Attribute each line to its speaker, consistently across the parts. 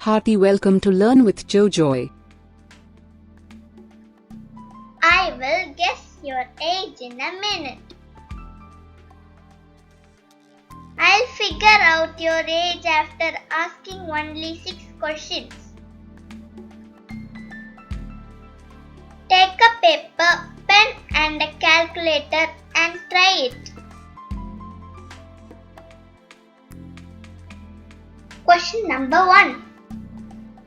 Speaker 1: Hearty welcome to Learn with Jojoy.
Speaker 2: I will guess your age in a minute. I'll figure out your age after asking only 6 questions. Take a paper, pen and a calculator and try it. Question number 1.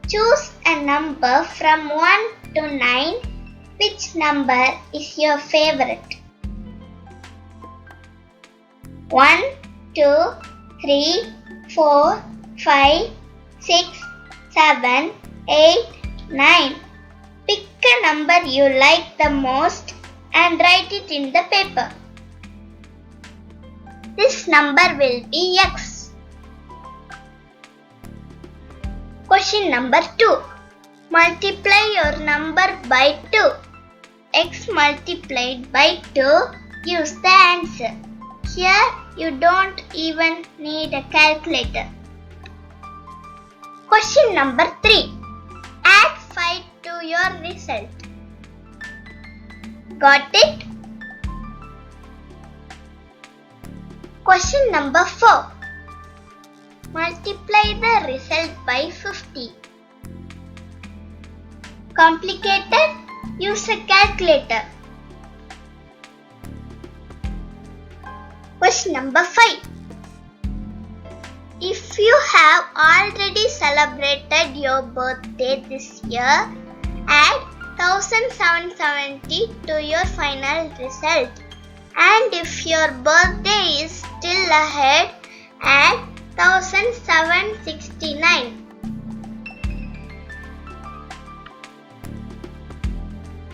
Speaker 2: Choose a number from 1 to 9. Which number is your favorite? 1, 2, 3, 4, 5, 6, 7, 8, 9. Pick a number you like the most and write it in the paper. This number will be X. Question number 2. Multiply your number by 2. X multiplied by 2 gives the answer. Here you don't even need a calculator. Question number 3. Add 5 to your result. Got it? Question number 4. Multiply the result by 50. Complicated? Use a calculator. Question number 5. If you have already celebrated your birthday this year, add 1770 to your final result. And if your birthday is still ahead, add 1769.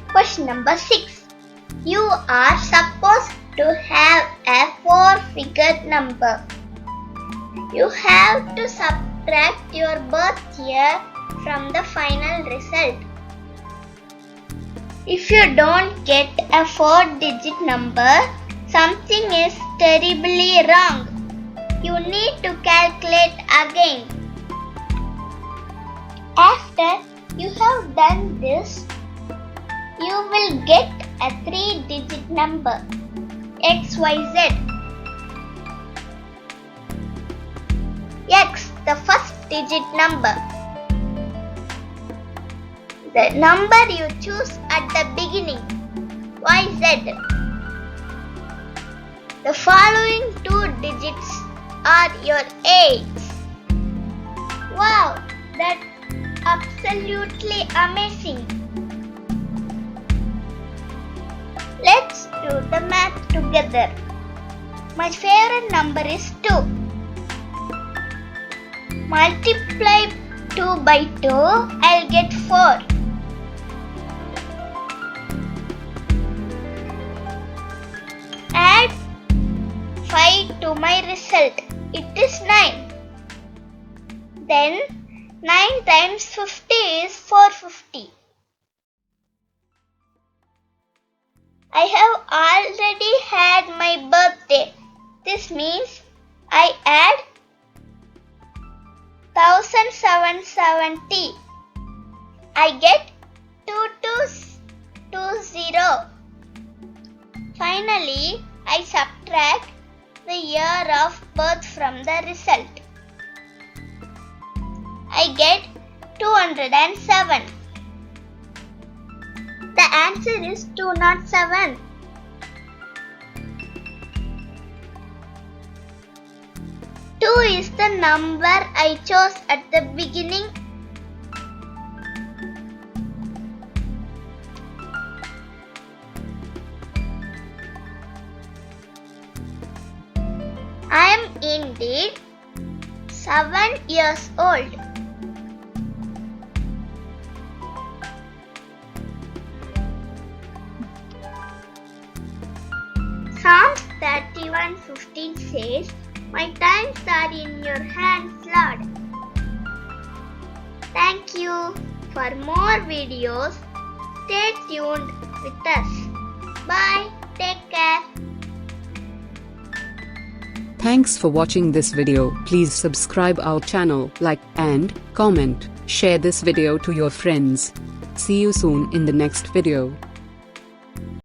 Speaker 2: Question number 6. You are supposed to have a 4-figure number. You have to subtract your birth year from the final result. If you don't get a 4-digit number, something is terribly wrong. You need to calculate again. After you have done this, you will get a 3-digit number, XYZ. X, the first digit number. The number you choose at the beginning, YZ. The following 2 digits are your age. Wow, that's absolutely amazing. Let's do the math together. My favorite number is 2. Multiply 2 by 2, I'll get 4. Add 5 to my result. It is 9. Then 9 times 50 is 450. I have already had my birthday. This means I add 1770. I get 2220. Finally, I subtract the year of birth from the result. I get 207. The answer is 207. Two is the number I chose at the beginning. I am indeed 7 years old. Psalms 31:15 says, "My times are in your hands, Lord." Thank you. For more videos, stay tuned with us. Bye. Take care.
Speaker 1: Thanks for watching this video. Please subscribe our channel, like and comment. Share this video to your friends. See you soon in the next video.